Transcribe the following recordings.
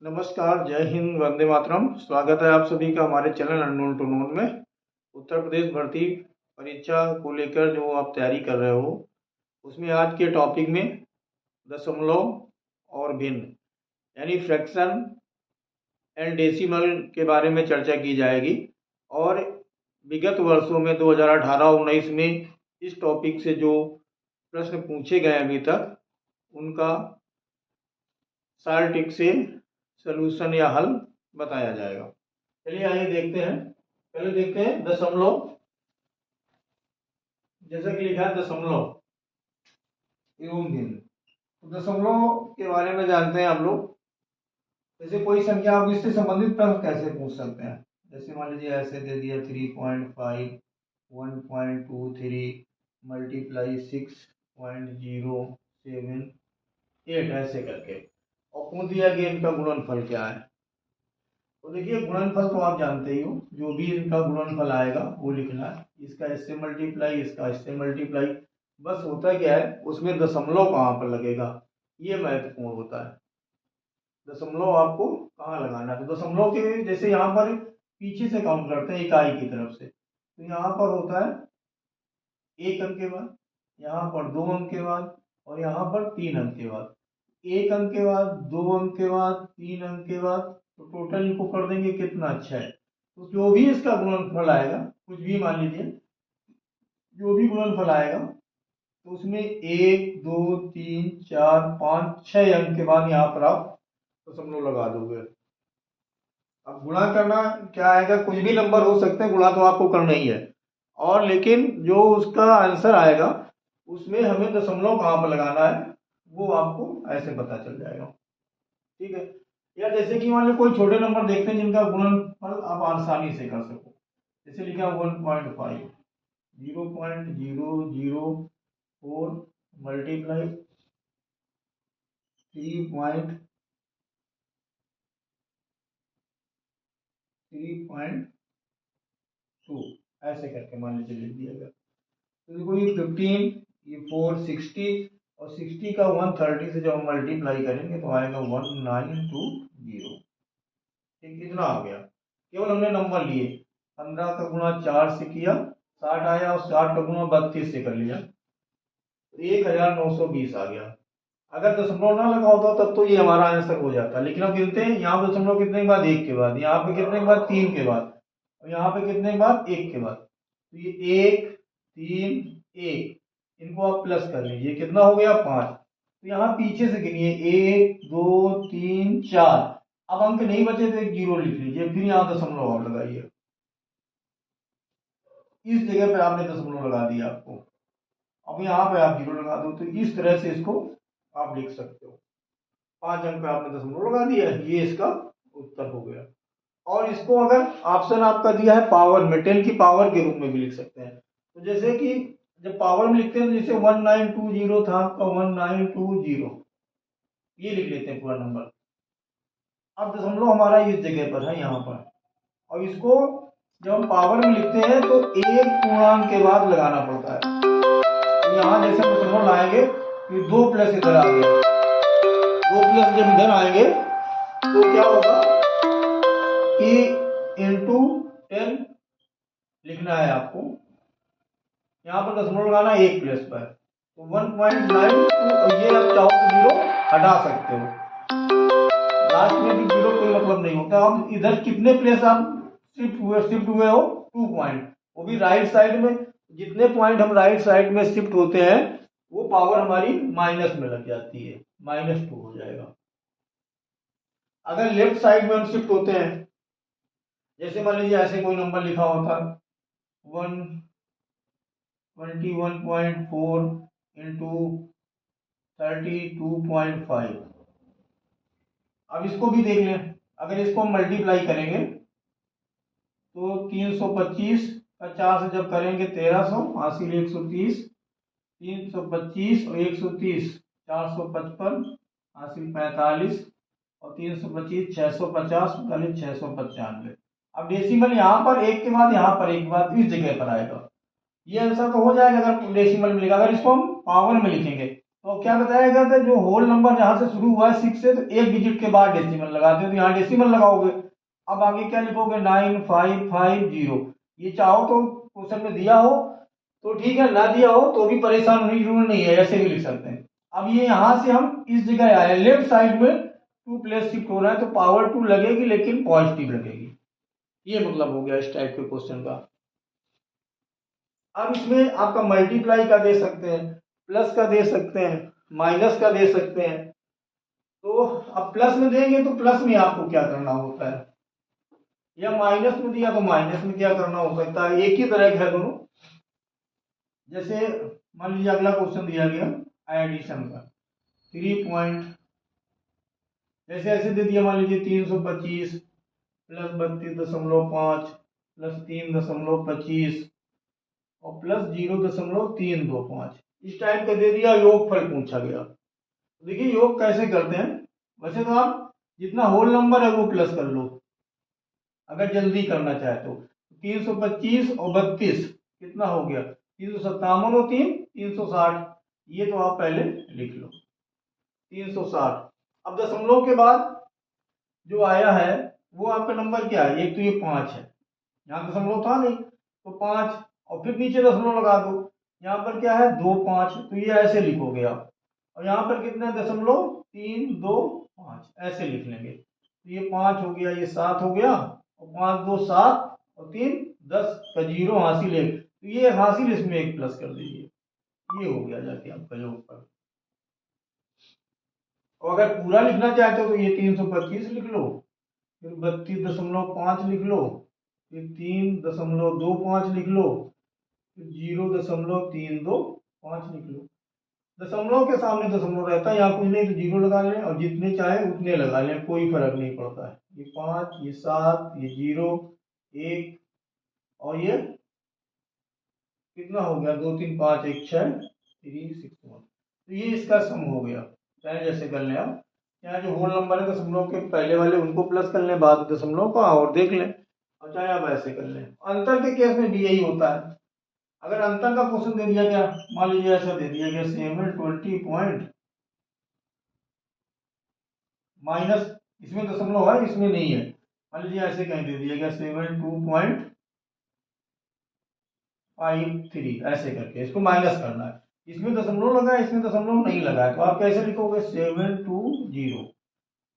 नमस्कार, जय हिंद, वंदे मातरम। स्वागत है आप सभी का हमारे चैनल अननोन टू नोन में। उत्तर प्रदेश भर्ती परीक्षा को लेकर जो आप तैयारी कर रहे हो, उसमें आज के टॉपिक में दशमलव और भिन्न यानी फ्रैक्शन एंड डेसिमल के बारे में चर्चा की जाएगी। और विगत वर्षों में 2018-19 में इस टॉपिक से जो प्रश्न पूछे गए अभी तक, उनका शार्ट ट्रिक से सलूशन या हल बताया जाएगा। चलिए आइए देखते हैं। पहले देखते हैं दशमलव। जैसा कि लिखा है दशमलव एवं भिन्न, तो दशमलव के बारे में जानते हैं आप लोग। जैसे कोई संख्या आप इससे संबंधित प्रश्न कैसे पूछ सकते हैं। जैसे मान लीजिए ऐसे दे दिया 3.5 1.23 मल्टीप्लाई 6.078 ऐसे करके, और पूछ दिया कि इनका गुणनफल क्या है। तो देखिए गुणनफल तो आप जानते ही हो, जो भी इनका गुणनफल आएगा वो लिखना है। इसका इससे मल्टीप्लाई, इसका इससे मल्टीप्लाई। बस होता क्या है, उसमें दशमलव कहाँ पर लगेगा ये महत्वपूर्ण होता है। दशमलव आपको कहाँ लगाना है। तो दशमलव के जैसे यहाँ पर पीछे से काउंट करते हैं इकाई की तरफ से, तो यहाँ पर होता है 1 अंक के बाद, यहाँ पर 2 अंक के बाद, और यहाँ पर 3 अंक के बाद। 1 अंक के बाद, 2 अंक के बाद, 3 अंक के बाद, तो टोटल इनको कर देंगे कितना। अच्छा है, तो जो भी इसका गुणनफल आएगा, कुछ भी मान लीजिए, जो भी गुणनफल आएगा, तो उसमें 1 2 3 4 5 6 अंक के बाद यहाँ पर आप दशमलव लगा दोगे। अब गुणा करना क्या आएगा, कुछ भी नंबर हो सकते हैं, गुणा तो आपको करना ही है। और लेकिन जो उसका आंसर आएगा उसमें हमें दशमलव कहाँ पर लगाना है वो आपको ऐसे पता चल जाएगा। ठीक है। या जैसे कि मान लो कोई छोटे नंबर देखते हैं जिनका गुणनफल आप आसानी से कर सको। जैसे लिखा 1.5 0.004 मल्टीप्लाई 3.2 ऐसे करके मान लीजिए लिख दिया गया। तो देखो ये 15, ये 4 60, और 60 का 130 से जब हम मल्टीप्लाई करेंगे तो आएगा 1920। ठीक, इतना आ गया। केवल हमने नंबर लिए, 15 का गुणा 4 से किया 60 आया, और 60 का गुणा 32 से कर लिया, 1920 आ गया। अगर दशमलव ना लगा होता तब तो ये हमारा आंसर हो जाता। लेकिन अब गिनते हैं, यहाँ पे दशमलव कितने के बाद, 1 के बाद, यहाँ पे कितने के बाद, 3 के बाद, और यहाँ पे कितने के बाद, 1 के बाद। तो ये 1 3 1, इनको आप प्लस कर लीजिए, कितना हो गया 5। तो यहाँ पीछे से गिनिए 1 2 3 4। अब अंक नहीं बचे तो एक जीरो लिख लीजिए, फिर यहाँ दशमलव और लगाइए। इस जगह पे आपने दशमलव लगा दिया आपको, अब यहाँ पे आप जीरो लगा दो। तो इस तरह से इसको आप लिख सकते हो। 5 अंक पे आपने दशमलव लगा दिया, ये इसका उत्तर हो गया। और इसको अगर ऑप्शन आपका दिया है पावर में, 10 की पावर के रूप में भी लिख सकते हैं। तो जैसे कि जब पावर में लिखते हैं तो जैसे 1920 था आपका, 1920 ये लिख लेते हैं पूरा नंबर। अब दशमलव हमारा इस जगह पर है, यहाँ पर। और इसको जब हम पावर में लिखते हैं तो एक पूर्णांक के बाद लगाना पड़ता है। तो यहाँ जैसे दशमलव लाएंगे तो 2 प्लस इधर आ गया, 2 प्लस जब इधर आएंगे तो क्या होगा कि इंटू 10 लिखना है आपको। यहाँ पर दशमलव लगाना 1 प्लस पर, तो 1.92। ये आप चाहो तो जीरो हटा सकते हो, लास्ट में भी जीरो कोई मतलब नहीं होता। अब इधर कितने प्लेस आप शिफ्ट हुए हो, 2 पॉइंट, वो भी राइट साइड में। जितने पॉइंट हम राइट साइड में शिफ्ट होते हैं वो पावर हमारी माइनस में लग जाती है, -2 हो जाएगा। अगर लेफ्ट साइड में हम शिफ्ट होते हैं, जैसे मान लीजिए ऐसे कोई नंबर लिखा होता 121.4 इंटू 32.5। अब इसको भी देख लें, अगर इसको हम मल्टीप्लाई करेंगे तो 325 का 4 से जब करेंगे 1300, हासिल 130, 325 और 130 455, हासिल 45, और 325 650, 695। अब डेसिमल यहाँ पर एक के बाद, यहाँ पर एक के बाद, इस जगह पर आएगा। ये आंसर तो हो जाएगा अगर डेसिमल में लिखा। अगर इसको हम पावर में लिखेंगे तो क्या बताया गया था, जो होल नंबर जहां से शुरू हुआ है 6 से, तो एक डिजिट के बाद डेसिमल लगाते हो, तो यहाँ डेसिमल लगाओगे। अब आगे क्या लिखोगे, 9550। ये चाहो तो क्वेश्चन में दिया हो तो ठीक है, ना दिया हो तो भी परेशान होने की जरूरत नहीं है, ऐसे भी लिख सकते हैं। अब ये यहां से हम इस जगह आए, लेफ्ट साइड में 2 प्लेस शिफ्ट हो रहा है, तो पावर 2 लगेगी लेकिन पॉजिटिव लगेगी। ये मतलब हो गया इस टाइप के क्वेश्चन का। अब इसमें आपका मल्टीप्लाई का दे सकते हैं, प्लस का दे सकते हैं, माइनस का दे सकते हैं। तो अब प्लस में देंगे तो प्लस में आपको क्या करना होता है, या माइनस में दिया तो माइनस में क्या करना हो सकता है, एक ही तरह के है दोनों। जैसे मान लीजिए अगला क्वेश्चन दिया गया एडिशन का, 3 जैसे ऐसे दे दिया, मान लीजिए 325 प्लस 32.5 प्लस 3.25 और प्लस 0.325, इस टाइप का दे दिया, योगफल पूछा गया। तो देखिए योग कैसे करते हैं, वैसे तो आप जितना होल नंबर है वो प्लस कर लो अगर जल्दी करना चाहे तो। 325 और 32 कितना हो गया, 357 और 360, ये तो आप पहले लिख लो 360। अब दशमलव के बाद जो आया है वो आपका नंबर क्या है, एक तो ये 5 है, यहाँ दशमलव था नहीं तो 5, और फिर नीचे दशमलव लगा दो, यहाँ पर क्या है 2 5, तो ये ऐसे लिखोगे आप। और यहाँ पर कितना 0.325 ऐसे लिख लेंगे, तो ये 5 हो गया, ये 7 हो गया, और 5 2 7 और 3 10 का जीरो हासिल है, तो ये हासिल इसमें एक प्लस कर दीजिए, ये हो गया जाके आपका योगफल। और अगर पूरा लिखना चाहते हो तो ये 325 लिख लो, फिर 32.5 लिख लो, फिर 3.25 लिख लो, फिर 0.325 लिख लो। दशमलव के सामने दशमलव रहता है, यहाँ कुछ नहीं तो जीरो लगा लें, और जितने चाहे उतने लगा लें, कोई फर्क नहीं पड़ता है। ये 5, ये 7, ये 0 1, और ये कितना हो गया 2 3 5 1 6 3 6 1, तो ये इसका सम हो गया। चाहे जैसे कर लें आप, यहाँ जो होल नंबर है दशमलव के पहले वाले उनको प्लस कर लें, बाद दशमलव का और देख लें, और चाहे आप ऐसे कर लें। अंतर के केस में भी यही होता है। अगर अंतर का क्वेश्चन दे दिया गया, मान लीजिए ऐसा दे दिया गया 720 पॉइंट माइनस, इसमें दशमलव है इसमें नहीं है, मान लीजिए ऐसे कहीं दे दिया गया 72.53 ऐसे करके इसको माइनस करना है, इसमें दशमलव लगा है इसमें दशमलव नहीं लगा है, तो आप कैसे लिखोगे 720।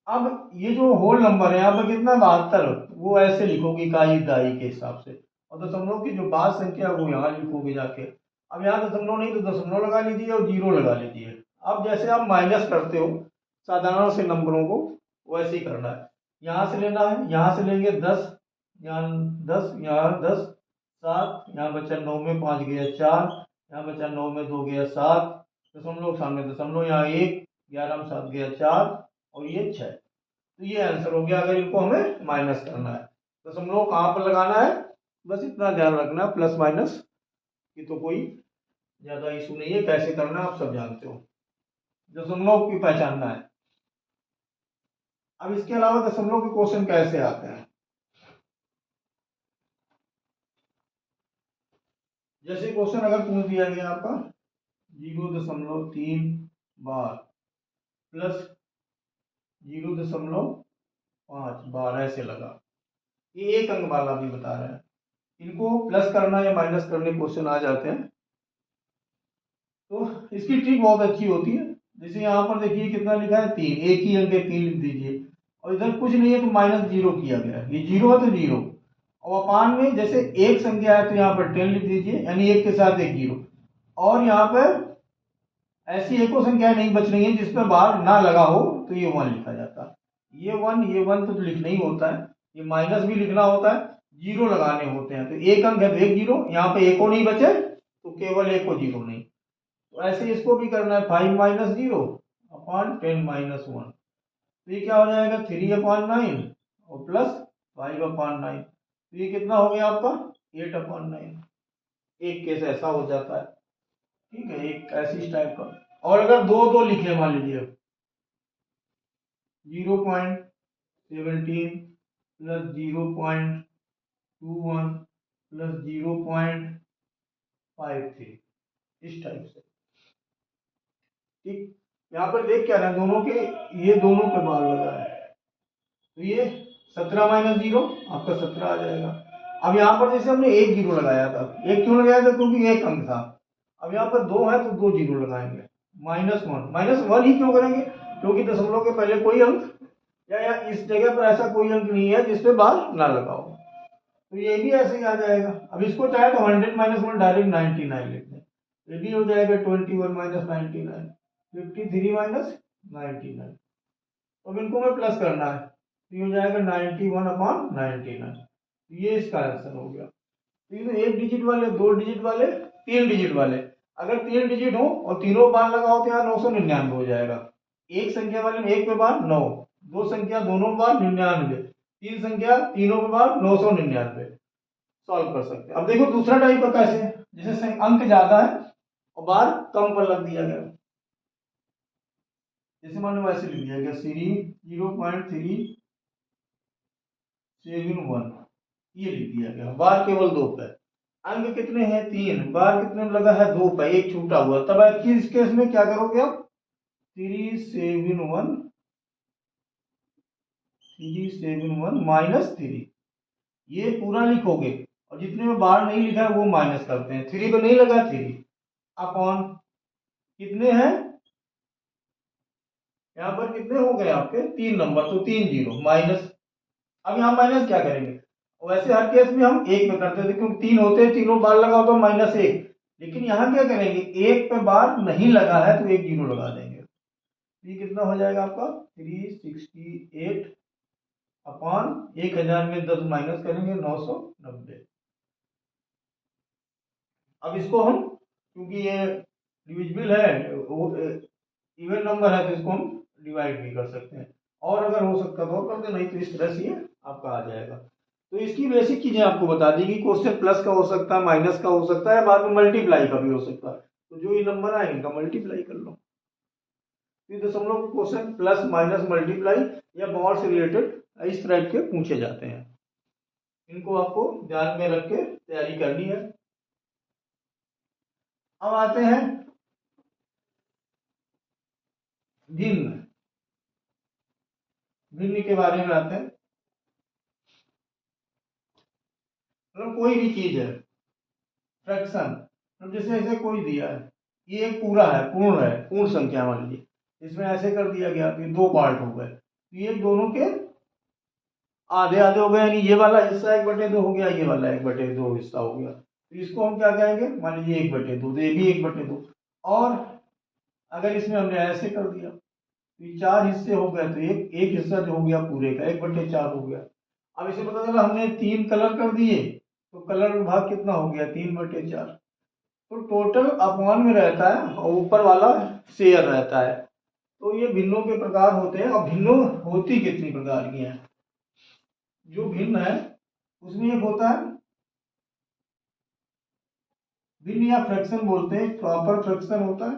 अब ये जो होल नंबर है यहाँ पर कितना 72, वो ऐसे लिखोगे इकाई दहाई के हिसाब से, और दशमलव की जो बाद संख्या है वो यहाँ लिखोगे जाके। अब यहाँ दशमलव नहीं तो दशमलव लगा लीजिए और जीरो लगा लीजिए। अब जैसे आप माइनस करते हो साधारण से नंबरों को, वैसे ही करना है। यहाँ से लेना है, यहाँ से लेंगे 10, यहाँ 10, यहाँ 10 7, यहाँ बचा 9 में 5 गया 4, यहाँ बचा 9 में 2 गया 7, दशमलव सामने दशमलव, यहाँ 1, 11 में 7 गया 4, और ये 6। तो ये आंसर हो गया अगर इनको हमें माइनस करना है। दशमलव कहाँ पर लगाना है, बस इतना ध्यान रखना, प्लस माइनस की तो कोई ज्यादा इशू नहीं है, कैसे करना है आप सब जानते हो, दशमलव की पहचानना है। अब इसके अलावा दशमलव के क्वेश्चन कैसे आते हैं, जैसे क्वेश्चन अगर पूछ दिया गया आपका 0.3 बार प्लस 0.5 बार ऐसे लगा, ये एक अंक वाला भी बता रहे हैं, इनको प्लस करना या माइनस करने क्वेश्चन आ जाते हैं। तो इसकी ट्रिक बहुत अच्छी होती है। जैसे यहाँ पर देखिए कितना लिखा है 3, एक ही अंक है 3 लिख दीजिए, और इधर कुछ नहीं है तो -0 किया गया है, ये 0 है तो 0, और अपान में जैसे एक संख्या है तो यहाँ पर 10 लिख दीजिए, यानी एक के साथ एक 0, और यहाँ पर ऐसी एको संख्या नहीं बच रही है जिस पर बार ना लगा हो तो ये 1 लिखा जाता है। ये 1 तो लिखना ही होता है, ये माइनस भी लिखना होता है, जीरो लगाने होते हैं, तो एक अंक है तो एक जीरो, यहाँ पे एको नहीं बचे तो केवल एको जीरो नहीं, तो ऐसे इसको भी करना है 5 - 0 अपॉन 10 - 1, तो ये क्या हो जाएगा 3/9 और प्लस 5/9, तो ये कितना हो गया आपका 8/9। एक केस ऐसा हो जाता है, ठीक है, एक ऐसी टाइप का। और अगर दो दो लिखे मान लीजिए 0.17 प्लस 0.21 प्लस 0.53, इस टाइप से ठीक, यहाँ पर देख क्या रहे हैं दोनों के, ये दोनों पे बार लगा है, तो ये 17 माइनस 0 आपका 17 आ जाएगा। अब यहाँ पर जैसे हमने एक जीरो लगाया था, एक क्यों लगाया था, क्योंकि एक अंक था। अब यहाँ पर दो है तो दो जीरो लगाएंगे, -1, -1 ही क्यों करेंगे, क्योंकि दशमलव के पहले कोई अंक या इस जगह पर ऐसा कोई अंक नहीं है जिसपे बार ना लगाओ, तो ये भी ऐसे ही आ जाएगा। अब इसको चाहे तो 100 - 1 डायरेक्ट 99 लिख दें, ये भी हो जाएगा 21 - 99, 53 - 99। अब इनको मैं प्लस करना है, तो ये हो जाएगा 91/99, ये इसका आंसर हो गया। तो ये तो एक डिजिट वाले, दो डिजिट वाले, तीन डिजिट वाले, अगर तीन डिजिट हो और तीनों बार लगाओ तो यहाँ 999 हो जाएगा। एक संख्या वाले में एक पे बार 9, दो संख्या दोनों बार 99, तीन संख्या तीनों पे बार 999, सॉल्व कर सकते हैं। अब देखो दूसरा टाइप का कैसे, जैसे अंक ज्यादा है और बार कम पर लग दिया गया, जैसे मान लो वैसे लिख दिया गया सीरीज 0.371, ये लिख दिया गया, बार केवल दो पे, अंक कितने हैं 3, बार कितने में लगा है 2 पे, एक छूटा हुआ, तब इस केस में क्या करोगे आप 371 -3, ये पूरा लिखोगे और जितने में बार नहीं लिखा है वो माइनस करते हैं, 3 पे नहीं लगा 3 अपॉन कितने हैं, यहाँ पर कितने हो गए आपके 3 नंबर, तो 3 जीरो माइनस। अब यहाँ माइनस क्या करेंगे, वैसे हर केस में हम एक पे करते थे क्योंकि तीन होते हैं, तीनों बार लगाओ तो -1, लेकिन यहाँ क्या करेंगे एक पे बार नहीं लगा है तो एक जीरो लगा देंगे, ये कितना हो जाएगा आपका 368 अपॉन 1000 में 10 माइनस करेंगे 990। अब इसको हम, क्योंकि ये डिविजिबल है, इवन नंबर है, तो इसको हम डिवाइड भी कर सकते हैं, और अगर हो सकता तो और कर दे, नहीं तो इस तरह से आपका आ जाएगा। तो इसकी बेसिक चीजें आपको बता दी कि क्वेश्चन प्लस का हो सकता है, माइनस का हो सकता है, बाद में मल्टीप्लाई का भी हो सकता है, तो जो ये नंबर आए इनका मल्टीप्लाई कर लो। ये दशमलव के क्वेश्चन प्लस माइनस मल्टीप्लाई या पावर से रिलेटेड इस तरह के पूछे जाते हैं, इनको आपको ध्यान में रख के तैयारी करनी है। अब आते हैं भिन्न, भिन्न के बारे में आते हैं। मतलब कोई भी चीज है फ्रैक्शन, तो जैसे ऐसे कोई दिया है, ये एक पूरा है, पूर्ण संख्या मान लीजिए, इसमें ऐसे कर दिया गया कि दो पार्ट हो गए, तो ये दोनों के आधे आधे हो गए, यानी ये वाला हिस्सा 1/2 हो गया, ये वाला 1/2 हिस्सा हो गया, तो इसको हम क्या कहेंगे, मान लीजिए 1/2, तो ये भी 1/2। और अगर इसमें हमने ऐसे कर दिया तो ये चार हिस्से हो गए, तो एक एक हिस्सा जो हो गया पूरे का 1/4 हो गया। अब इसे पता चला हमने 3 कलर कर दिए, तो कलर विभाग कितना हो गया 3/4, तो टोटल अपॉन में रहता है और ऊपर वाला शेयर रहता है। तो ये भिन्नों के प्रकार होते हैं। और भिन्नों होती कितनी प्रकार की हैं, जो भिन्न है उसमें एक होता है भिन्न या फ्रैक्शन बोलते हैं, प्रॉपर फ्रैक्शन होता है,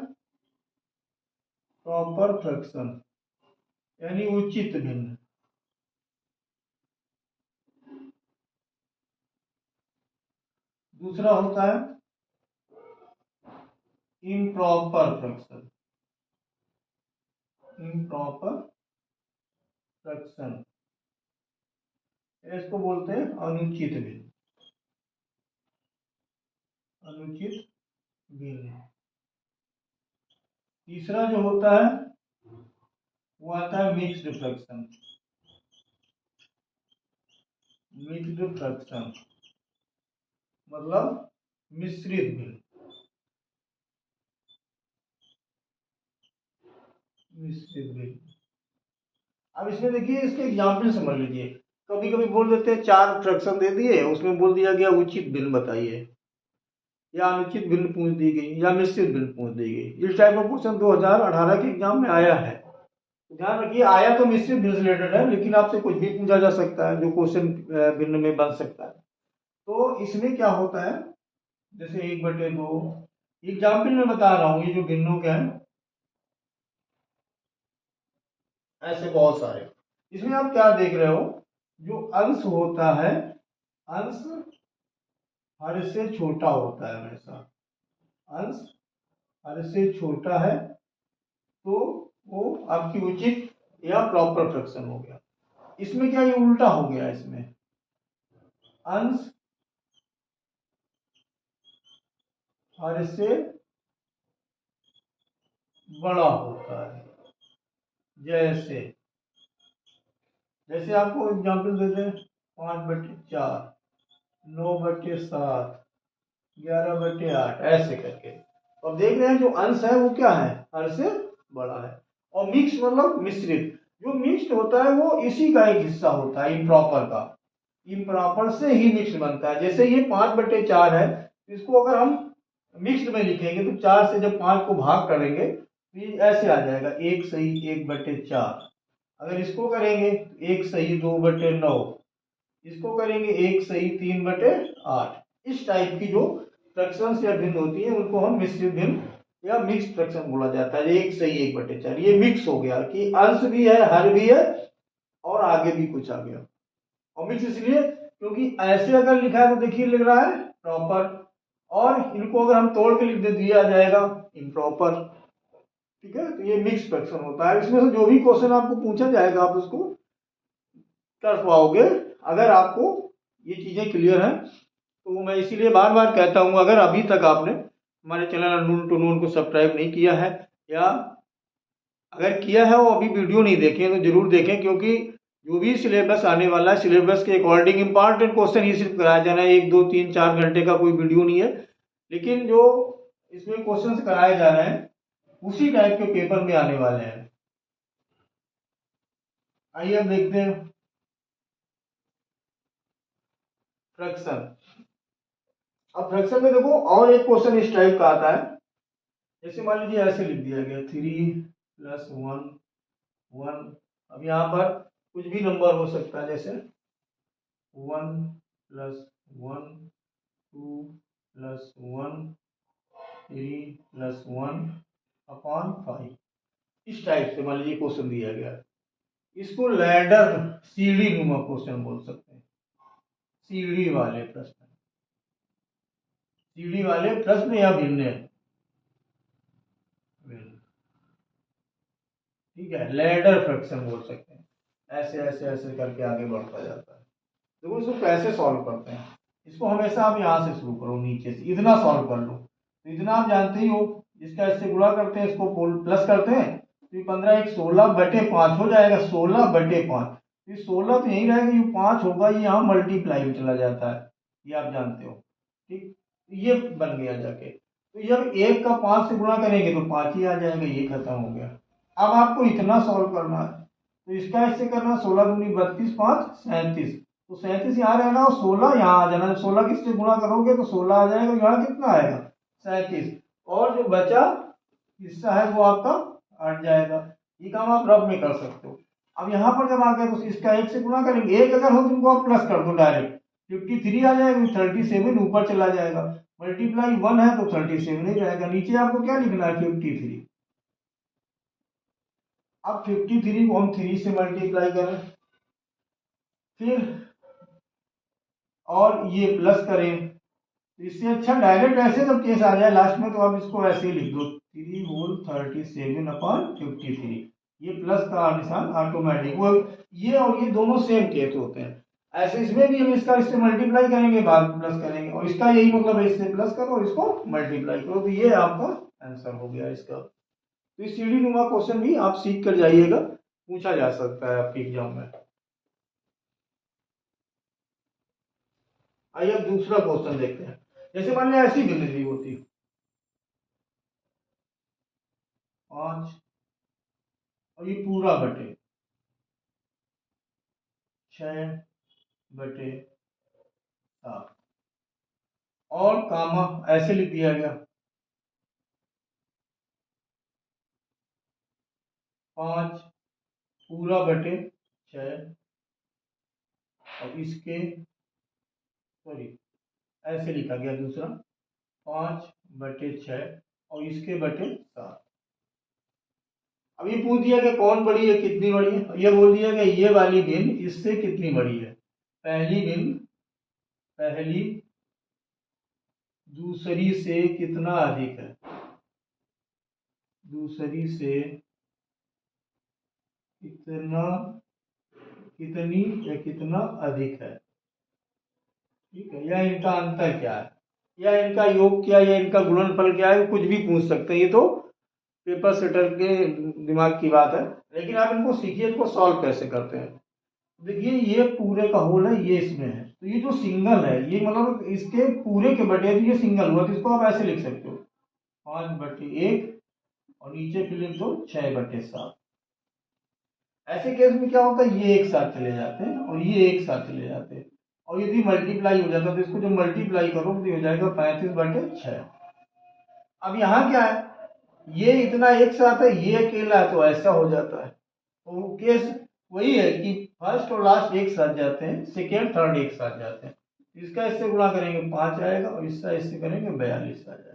प्रॉपर फ्रैक्शन यानी उचित भिन्न। दूसरा होता है इम्प्रॉपर फ्रैक्शन, इम्प्रॉपर फ्रैक्शन इसको बोलते हैं अनुचित भिन्न, अनुचित भिन्न। तीसरा जो होता है वो आता है मिक्स्ड फ्रैक्शन, मिक्स्ड फ्रैक्शन मतलब मिश्रित भिन्न, मिश्रित भिन्न। अब इसमें देखिए इसके एग्जाम्पल समझ लीजिए, कभी कभी बोल देते हैं 4 फ्रैक्शन दे दिए, उसमें बोल दिया गया उचित भिन्न बताइए, या अनुचित भिन्न पूछ दी गई, या मिश्रित भिन्न पूछ दी गई। इस टाइप का क्वेश्चन 2018 के एग्जाम में आया है, ध्यान रखिए। आया तो मिश्रित भिन्न रिलेटेड है, लेकिन आपसे कुछ भी पूछा जा सकता है जो क्वेश्चन भिन्न में बन सकता है। तो इसमें क्या होता है, जैसे 1/2 एग्जाम्पल में बता रहा हूं, ये जो भिन्नों के हैं ऐसे बहुत सारे। इसमें आप क्या देख रहे हो, जो अंश होता है, अंश हर से छोटा होता है हमेशा, अंश हर से छोटा है वो आपकी उचित या प्रॉपर फ्रैक्शन हो गया। इसमें क्या, ये उल्टा हो गया, इसमें अंश हर से बड़ा होता है। जैसे जैसे आपको एग्जाम्पल देते हैं, 5/4, 9/7, 11/8, ऐसे करके। अब देख रहे हैं जो अंश है वो क्या है, हर से बड़ा है। और मिक्स मतलब मिश्रित, जो मिक्स्ड होता है वो इसी का एक हिस्सा होता है, इम्प्रॉपर का। इम्प्रॉपर से ही मिक्स बनता है। जैसे ये 5/4 है, इसको अगर हम मिक्स्ड में लिखेंगे तो 4 से जब 5 को भाग करेंगे तो ये ऐसे आ जाएगा, 1/4। अगर इसको करेंगे तो 1/2/9, इसको करेंगे 1/3/8। इस टाइप की जो फ्रैक्शंस या भिन्न होती है उनको हम मिश्रित भिन्न या मिक्स फ्रैक्शन बोला जाता है। 1/1/4 ये मिक्स हो गया कि अंश भी है, हर भी है, और आगे भी कुछ आ गया। और मिक्स इसलिए क्योंकि ऐसे अगर लिखा है तो देखिए लिख रहा है प्रॉपर, और इनको अगर हम तोड़ के लिख दे दिया जाएगा इम्प्रॉपर। ठीक है, तो ये मिक्स फ्रैक्शन होता है। इसमें से जो भी क्वेश्चन आपको पूछा जाएगा आप उसको कर पाओगे अगर आपको ये चीजें क्लियर हैं। तो मैं इसीलिए बार बार कहता हूं, अगर अभी तक आपने हमारे चैनल अननोन टू नोन को सब्सक्राइब नहीं किया है, या अगर किया है वो अभी वीडियो नहीं देखे तो जरूर देखें, क्योंकि जो भी सिलेबस आने वाला है सिलेबस के अकॉर्डिंग इंपॉर्टेंट क्वेश्चन ही सिर्फ कराया जाना है। 1 2 3 4 घंटे का कोई वीडियो नहीं है, लेकिन जो इसमें क्वेश्चन कराए जा रहे हैं उसी टाइप के पेपर में आने वाले हैं। आइए अब देखते हैं फ्रैक्शन। अब फ्रैक्शन में देखो और एक क्वेश्चन इस टाइप का आता है। जैसे मान लीजिए ऐसे लिख दिया गया 3+1 1। अब यहाँ पर कुछ भी नंबर हो सकता है, जैसे 1+1 2+1 3+1/5। इस टाइप से मान लीजिए क्वेश्चन दिया गया है। इसको लैडर सीढ़ी नुमा क्वेश्चन बोल सकते हैं। सीढ़ी वाले प्रश्न, सीढ़ी वाले प्रश्न या भिन्न, ठीक है, लैडर फ्रैक्शन बोल सकते हैं। ऐसे ऐसे ऐसे करके आगे बढ़ता जाता है। देखो इसको कैसे सॉल्व करते हैं। इसको हमेशा आप यहाँ से शुरू करो, नीचे से इतना सॉल्व कर लो। तो इतना आप जानते ही हो, जिसका इससे गुणा करते हैं इसको प्लस करते हैं तो ये 15 1 16/5 हो जाएगा। 16/5, ये 16 तो यही रहेगा, ये 5 होगा, ये यहाँ मल्टीप्लाई में चला जाता है, ये आप जानते हो। ठीक, ये बन गया जाके। तो जब 1 का 5 से गुणा करेंगे तो 5 ही आ जाएगा, ये खत्म हो गया। अब आपको इतना सॉल्व करना है, तो इसका इससे करना, 16 दूनी 32 5 37। तो 37 यहाँ रहना और 16 यहाँ आ जाना। 16 किससे गुणा करोगे तो 16 आ जाएगा, यहाँ कितना आएगा 37, और जो बचा हिस्सा है वो आपका हट जाएगा। ये काम आप रब में कर सकते हो। अब यहाँ पर जब आ गए तो इसका 1 से गुणा करेंगे, 1 अगर हो तो उनको आप प्लस कर दो डायरेक्ट, 53 आ जाएगा, 37 ऊपर चला जाएगा। मल्टीप्लाई 1 है तो 37 ही रहेगा। नीचे आपको क्या लिखना है 53। अब 53 को हम 3 से मल्टीप्लाई करें, फिर और ये प्लस करें, तो इससे अच्छा डायरेक्ट ऐसे जब केस आ जाए लास्ट में तो आप इसको ऐसे ही लिख दो 3/37/53। ये प्लस का निशान ऑटोमेटिक वो, ये और ये दोनों सेम केस होते हैं। ऐसे इसमें भी हम इसका इससे मल्टीप्लाई करेंगे, बाद प्लस करेंगे, और इसका यही मतलब है, इससे प्लस करो और इसको मल्टीप्लाई करो, तो ये आपका आंसर हो गया इसका। तो इस सीढ़ी नुमा क्वेश्चन भी आप सीख कर जाइएगा, पूछा जा सकता है आपके एग्जाम में। आइए अब दूसरा क्वेश्चन देखते हैं। जैसे मान लिया ऐसी भिन्नता होती 5, और ये पूरा बटे 6/7, और कामा ऐसे लिख दिया गया 5 पूरा बटे 6, और इसके सॉरी ऐसे लिखा गया दूसरा 5/6 और इसके बटे 7। अब ये पूछ दिया कि कौन बड़ी है कितनी बड़ी है, ये बोल दिया कि ये वाली भिन्न इससे कितनी बड़ी है। पहली भिन्न पहली दूसरी से कितना अधिक है, दूसरी से कितना, कितनी या कितना अधिक है, ठीक है। या इनका अंतर क्या है, या इनका योग क्या, या इनका गुणनफल क्या है, कुछ भी पूछ सकते हैं। ये तो पेपर सेटर के दिमाग की बात है, लेकिन आप इनको सीखिए इनको सॉल्व कैसे करते हैं। देखिए ये पूरे का होल है, ये इसमें है, तो ये जो सिंगल है ये मतलब इसके पूरे के बटे, तो ये सिंगल हुआ, तो इसको आप ऐसे लिख सकते हो 5/1 और नीचे फिर लिख दो 6/7। ऐसे केस में क्या होता है, ये एक साथ चले जाते हैं और ये एक साथ चले जाते हैं, और यदि मल्टीप्लाई हो जाता है तो इसको जब मल्टीप्लाई करो तो हो जाएगा 35/6। अब यहाँ क्या है, ये इतना एक साथ है, ये अकेला है, तो ऐसा हो जाता है। तो केस वही है कि फर्स्ट और लास्ट एक साथ जाते हैं, सेकेंड थर्ड एक साथ जाते हैं। इसका इससे गुणा करेंगे 5 आएगा, और इसका इससे करेंगे 42 आ जाएगा।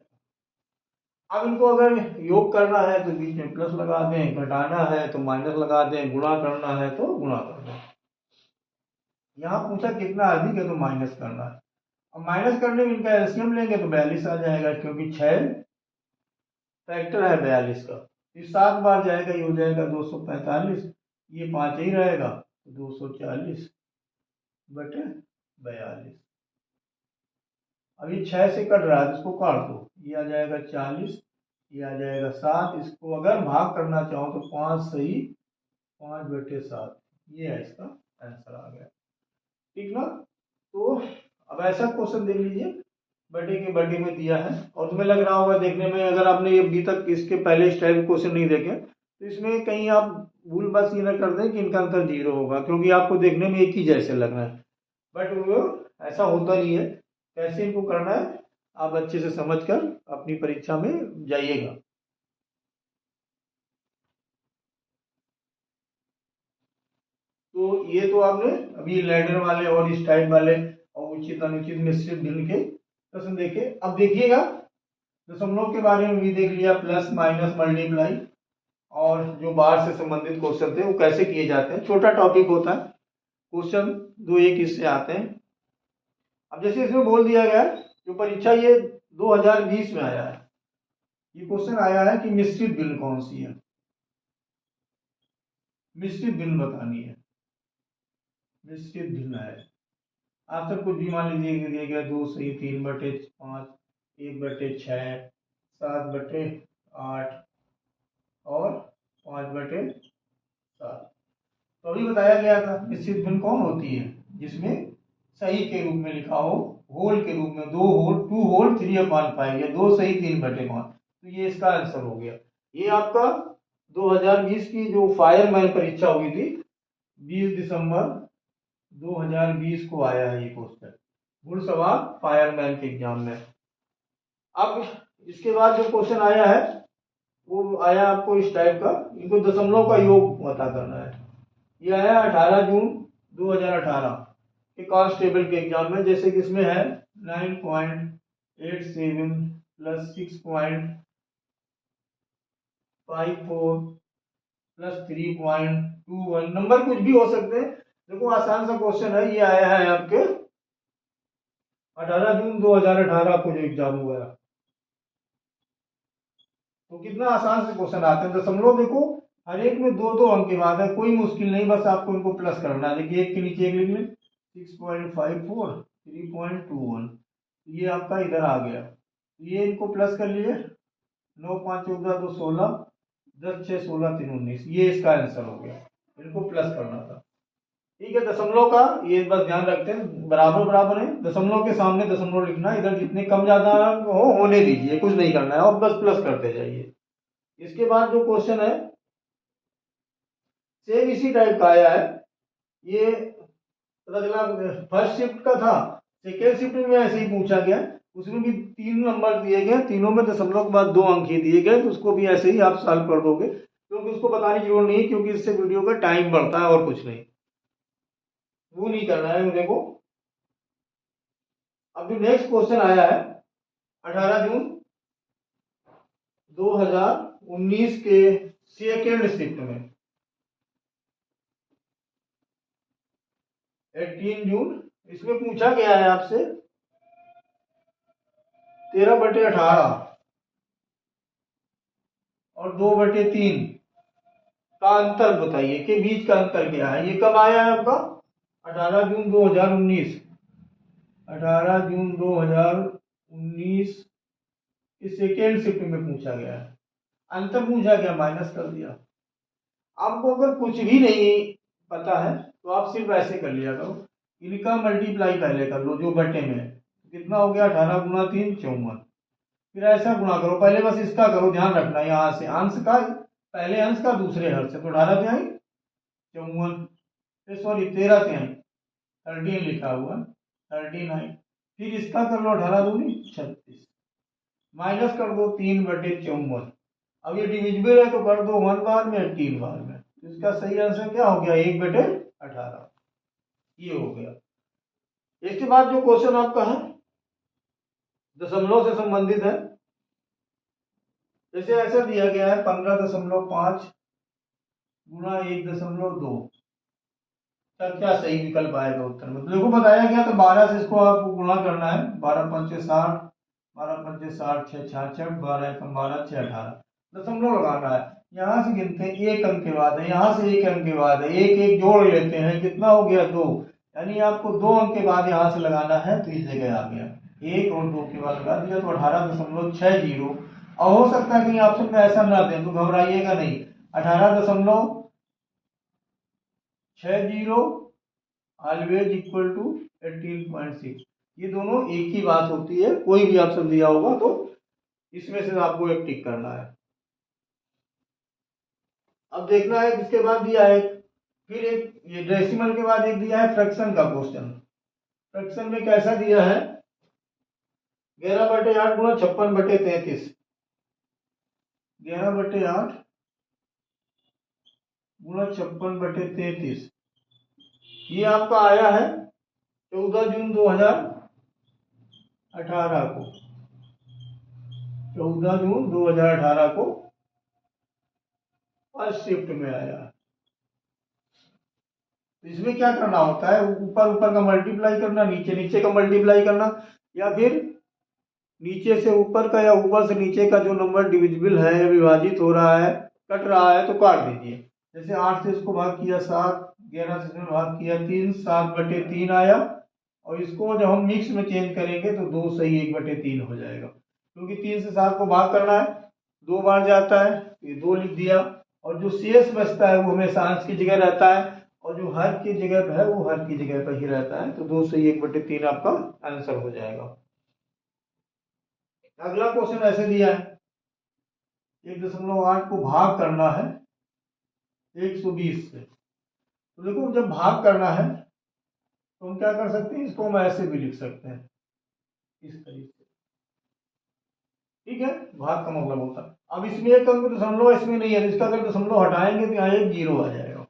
अब इनको अगर योग करना है तो बीच में प्लस लगा दें, घटाना है तो माइनस लगा दें, गुणा करना है तो गुणा कर दें। यहाँ पूछा कितना अधिक है तो माइनस करना है। अब माइनस करने में इनका एलसीएम लेंगे तो 42 आ जाएगा, क्योंकि 6 फैक्टर है 42 का। ये 7 बार जाएगा, ये हो जाएगा 245, ये 5 ही रहेगा तो 240/42। अब ये 6 से कट रहा है तो इसको काट दो, ये आ जाएगा 40, ये आ जाएगा 7। इसको अगर भाग करना चाहो तो 5 सही 5/7, ये है इसका आंसर आ गया, ठीक ना। तो अब ऐसा क्वेश्चन देख लीजिए, बटे के बटे में दिया है, और तुम्हें लग रहा होगा देखने में, अगर आपने अभी तक इसके पहले इस टाइप क्वेश्चन नहीं देखे तो इसमें कहीं आप भूल बस ये ना कर दें कि इनका अंतर 0 होगा, क्योंकि आपको देखने में एक ही जैसे लग रहा है, बट वो ऐसा होता नहीं है। कैसे इनको करना है आप अच्छे से समझकर अपनी परीक्षा में जाइएगा। तो ये तो आपने अभी लैडर वाले और इस टाइप वाले और उचित अनुचित मिश्रित भिन्न के प्रश्न देखे। अब देखिएगा दशमलव के बारे में भी देख लिया, प्लस माइनस मल्टीप्लाई, और जो बार से संबंधित क्वेश्चन थे वो कैसे किए जाते हैं। छोटा टॉपिक होता है, क्वेश्चन 2-1 इससे आते हैं। अब जैसे इसमें बोल दिया गया जो परीक्षा ये 2020 में आया है, ये क्वेश्चन आया है कि मिश्रित भिन्न कौन सी है, मिश्रित भिन्न बतानी है। मिश्रित भिन्न है आंसर कुछ भी मान लीजिए दिया गया 2 सही 3/5, 1/6, 7/8 और 5/7। तो अभी बताया गया था मिश्रित भिन्न कौन होती है, जिसमें सही के रूप में लिखा हो, होल के रूप में 2 होल 2 होल 3/5 या 2 सही 3/5, तो ये इसका आंसर हो गया। ये आपका 2020 की जो फायरमैन परीक्षा हुई थी 20 दिसंबर 2020 को आया है ये क्वेश्चन, घुड़सवार फायरमैन के एग्जाम में। अब इसके बाद जो क्वेश्चन आया है वो आया आपको इस टाइप का, इनको दशमलव का योग पता करना है। ये आया 18 जून 2018 के कांस्टेबल के एग्जाम में, जैसे कि इसमें है 9.87 प्लस 6.54 प्लस 3.21, नंबर कुछ भी हो सकते हैं। देखो आसान सा क्वेश्चन है, ये आया है आपके 18 जून 2018 को जो एग्जाम हुआ है। तो कितना आसान से क्वेश्चन आते हैं। दशमलव देखो हर एक में 2-2 अंक की बात है, कोई मुश्किल नहीं, बस आपको इनको प्लस करना है। देखिए एक के नीचे एक लिख लें 6.54 3.21, ये आपका इधर आ गया, ये इनको प्लस कर लिए 9 5 14 2 16 10 6 16 3 19, ये इसका आंसर हो गया, इनको प्लस करना था। ठीक है, दशमलव का ये बस ध्यान रखते हैं, बराबर बराबर है, दशमलव के सामने दशमलव लिखना, इधर जितने कम ज्यादा हो होने दीजिए, कुछ नहीं करना है और बस प्लस करते जाइए। इसके बाद जो क्वेश्चन है सेम इसी टाइप का आया है, ये पता चला फर्स्ट शिफ्ट का था, सेकेंड शिफ्ट में ऐसे ही पूछा गया, उसमें भी 3 नंबर दिए गए, तीनों में दशमलव के बाद 2 अंक ही दिए गए, तो उसको भी ऐसे ही आप सॉल्व कर दोगे, क्योंकि उसको बताने की जरूरत नहीं है, क्योंकि इससे वीडियो का टाइम बढ़ता है और कुछ नहीं, वो नहीं करना है। देखो अब जो नेक्स्ट क्वेश्चन आया है 18 जून 2019 के सेकेंड शिफ्ट में 18 जून, इसमें पूछा गया है आपसे 13/18 और 2/3 का अंतर बताइए कि बीच का अंतर क्या है। ये कब आया है आपका 18 जून 2019, 18 जून 2019 इस सेकेंड शिफ्ट में पूछा गया है। अंतर पूछा गया, माइनस कर दिया। आपको अगर कुछ भी नहीं पता है तो आप सिर्फ ऐसे कर लिया करो, इनका मल्टीप्लाई पहले कर लो जो बटे में है। कितना हो गया 18 गुना 3 54, फिर ऐसा गुणा करो। पहले बस इसका करो, ध्यान रखना यहाँ से अंश का पहले अंश का दूसरे हर से, तो 18 तिहाई 54, सॉरी 13 तिहाई 13 लिखा हुआ 13 आई। फिर इसका कर लो 18 दूनी 36, माइनस कर दो 3/54। अब ये डिविजिबल है तो कर दो 1 बार में 3 बार में, तो इसका सही आंसर क्या हो गया 1/18, ये हो गया। इसके बाद जो क्वेश्चन आपका है दशमलव से संबंधित है, जैसे ऐसा दिया गया है 15.5 गुणा 1.2, क्या सही विकल्प आएगा उत्तर में। तो देखो बताया गया तो 12 से इसको आपको गुणा करना है, 12 पंचे 60, 12 पंचे 60 6 66, 12 एकम 12 6 18, दशमलव लगाना है। यहाँ से गिनते हैं एक अंक के बाद है, यहाँ से एक अंक के बाद है, एक एक जोड़ लेते हैं, कितना हो गया 2, यानी आपको 2 अंक के बाद यहाँ से लगाना है, तो इस जगह आ गया 1 और 2 के बाद लगा दिया तो 18.60। और हो सकता है कि ऑप्शन में ऐसा ना दें तो घबराइएगा नहीं, 18.60 ऑलवेज इक्वल टू 18.6, ये दोनों एक ही बात होती है। कोई भी ऑप्शन दिया होगा तो इसमें से आपको एक टिक करना है। अब देखना है किसके बाद दिया है, फिर एक ये डेसिमल के बाद एक दिया है फ्रैक्शन का क्वेश्चन। फ्रैक्शन में कैसा दिया है 11/8 गुणा 56/33, 11/8 गुणा 56/33, ये आपका आया है 14 जून 2018 को, 14 जून 2018 को फर्स्ट शिफ्ट में आया। तो इसमें क्या करना होता है, ऊपर ऊपर का मल्टीप्लाई करना, नीचे नीचे का मल्टीप्लाई करना, या फिर नीचे से ऊपर का या ऊपर से नीचे का जो नंबर डिविजिबल है या विभाजित हो रहा है कट रहा है तो काट दीजिए। जैसे 8 से इसको भाग किया 7, 11 से इसमें भाग किया 3, 7/3 आया। और इसको जब हम मिक्स में चेंज करेंगे तो 2 सही 1/3 हो जाएगा, क्योंकि 3 से 7 को भाग करना है, 2 बार जाता है तो ये 2 लिख दिया। और जो शेष बचता है वो हमेशा अंश की जगह रहता है, और जो हर की जगह पे है वो हर की जगह पर ही रहता है, तो 2 सही 1/3 आपका आंसर हो जाएगा। अगला क्वेश्चन ऐसे दिया है 1.8 को भाग करना है 120 से। तो देखो जब भाग करना है तो हम क्या कर सकते हैं, इसको हम ऐसे भी लिख सकते हैं इस तरीके से, ठीक है। भाग का मतलब होता है, अब इसमें एक अंक दशमलव इसमें नहीं है, इसका अगर दशमलव हटाएंगे तो यहाँ एक 0 आ जाएगा।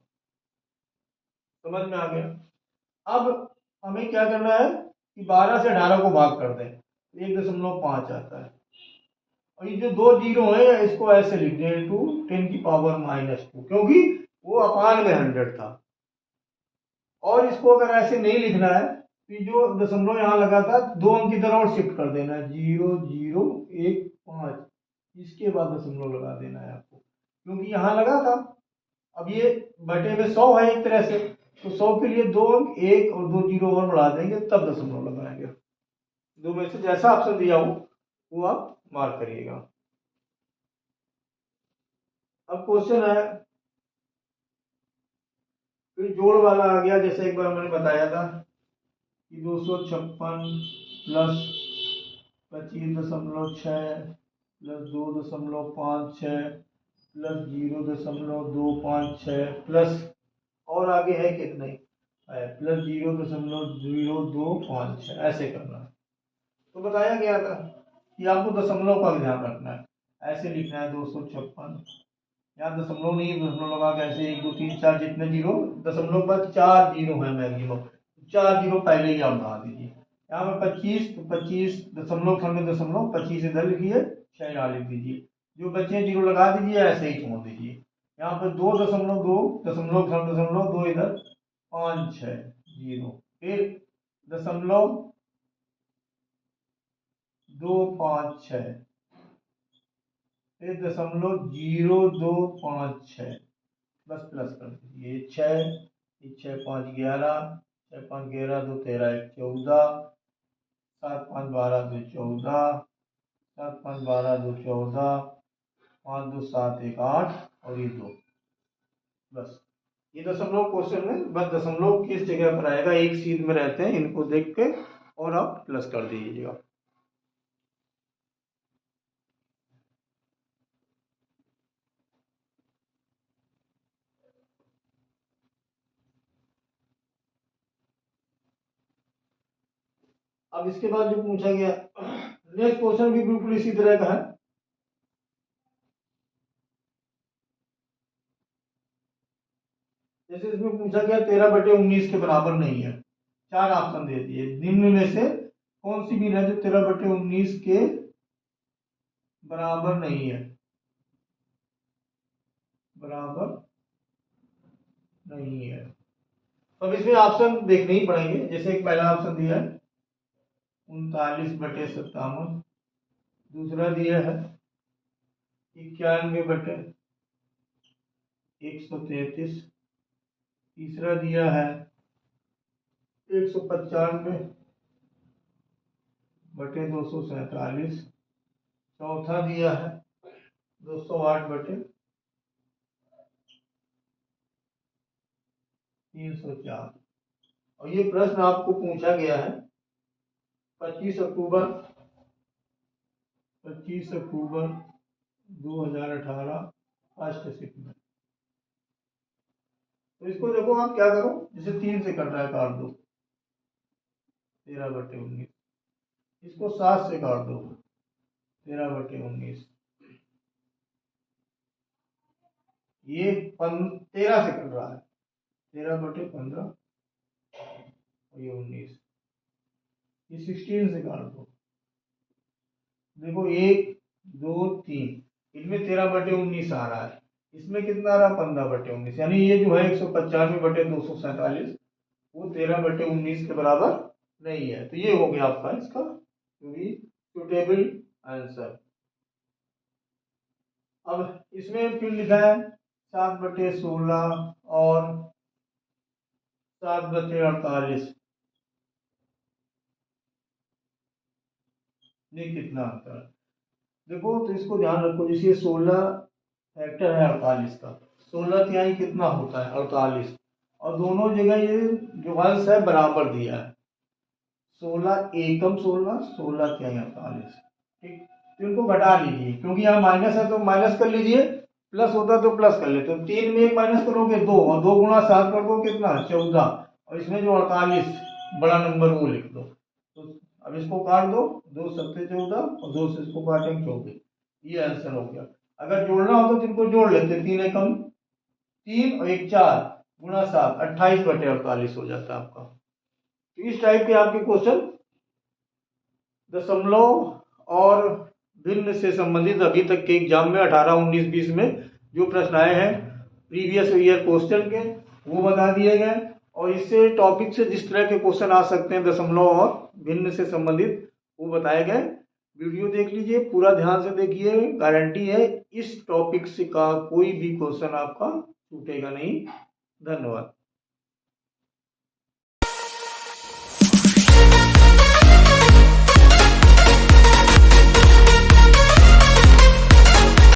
समझ में आ गया। अब हमें क्या करना है कि 12 से 18 को भाग कर दें, 1.5 आता है। और ये जो 2 जीरो है इसको ऐसे लिख दें टू 10⁻², क्योंकि वो अपान में 100 था। और इसको अगर ऐसे नहीं लिखना है तो जो दशमलव यहाँ लगा था 2 अंक की तरह और शिफ्ट कर देना है 0015, इसके बाद दशमलव लगा देना है आपको, क्योंकि यहाँ लगा था। अब ये बटे में 100 है एक तरह से, तो 100 के लिए 2 अंक 1 और 2 जीरो और बढ़ा देंगे तब दशमलव लगाएंगे। दो में से जैसा ऑप्शन दिया हो वो आप मार्क करिएगा। अब क्वेश्चन है फिर जोड़ वाला आ गया, जैसे एक बार मैंने बताया था कि 256 प्लस 25.6 प्लस 2.56 प्लस 0.256 प्लस और आगे है कितना ही प्लस 0.0256, ऐसे करना है। तो बताया गया था कि आपको दशमलव का ध्यान रखना है, ऐसे लिखना है 256, यहाँ दशमलव नहीं है, दशमलव लगा के ऐसे 1 2 3 4 जितने जीरो दशमलव पर 4 जीरो है मैक्सिमम, 4 जीरो पहले ही आप बढ़ा दीजिए। यहाँ पे 25 तो 25 दशमलव खंड में दशमलव 25 इधर लिखिए 6 यहाँ लिख दीजिए, जो बचे जीरो लगा दीजिए, ऐसे ही छोड़ दीजिए। यहाँ पे 2.2 दशमलव खंड दशमलव 2 इधर 5 6 जीरो, फिर दशमलव 256, 0.256, बस प्लस कर दीजिए। 6 6 5 11, 6 5 11 2 13 1 14, 7 5 12 2 14, 7 5 12 2 14, 5 2 7 1 8 और ये 2। बस ये दशमलव क्वेश्चन में बस दशमलव किस जगह पर आएगा, एक सीध में रहते हैं, इनको देख के और आप प्लस कर दीजिएगा। अब इसके बाद जो पूछा गया नेक्स्ट क्वेश्चन भी बिल्कुल इसी तरह का है। जैसे इसमें पूछा गया 13/19 के बराबर नहीं है, 4 ऑप्शन दे दिए, निम्न में से कौन सी भी है जो 13/19 के बराबर नहीं है, बराबर नहीं है। तो अब इसमें ऑप्शन देखने ही पड़ेंगे। जैसे एक पहला ऑप्शन दिया है 39/57, दूसरा दिया है 91/133, तीसरा दिया है 195/247, चौथा दिया है 208/304। और ये प्रश्न आपको पूछा गया है 25 अक्टूबर 2018 फर्स्ट शिफ्ट में। तो इसको देखो आप क्या करो, जैसे 3 से कर रहा है काट दो 13/19, इसको 7 से काट दो 13/19, ये 13 से कर रहा है 13/15 और ये 19, ये 16 से काट दो। देखो 1 2 3, इनमें 13/19 आ रहा है, इसमें कितना आ रहा है 15/19, यानी ये जो है 195/247 वो 13/19 के बराबर नहीं है। तो ये हो गया आपका इसका सुटेबल आंसर। अब इसमें फिर लिखा है 7/16 और 7/48, ये कितना आता है देखो। तो इसको ध्यान रखो, जैसे 16 फैक्टर है 48 का, 16 तिहाई कितना होता है 48, और दोनों जगह ये जो अंश है बराबर दिया है, 16 एकम 16, 16 तिहाई 48। ठीक, तो इनको घटा लीजिए, क्योंकि यहाँ माइनस है तो माइनस कर लीजिए, प्लस होता तो प्लस कर लेते। तो 3 में 1 माइनस करोगे 2, और 2 गुणा 7 कर दो कितना 14, और इसमें जो 48 बड़ा नंबर वो लिख दो। तो अब इसको काट दो, 2 7 14 और 2 से इसको काटेंगे 24, ये आंसर हो गया। अगर जोड़ना हो तो इनको जोड़ लेते, 3 एकम 3 और 1 4 गुणा 7 28/48 हो जाता है आपका। तो इस टाइप के आपके क्वेश्चन दशमलव और भिन्न से संबंधित अभी तक के एग्जाम में 18 19 20 में जो प्रश्न आए हैं प्रीवियस ईयर क्वेश्चन के, वो बता दिए गए। और इससे टॉपिक से जिस तरह के क्वेश्चन आ सकते हैं दशमलव और भिन्न से संबंधित, वो बताए गए। वीडियो देख लीजिए, पूरा ध्यान से देखिए, गारंटी है इस टॉपिक से का कोई भी क्वेश्चन आपका छूटेगा नहीं। धन्यवाद।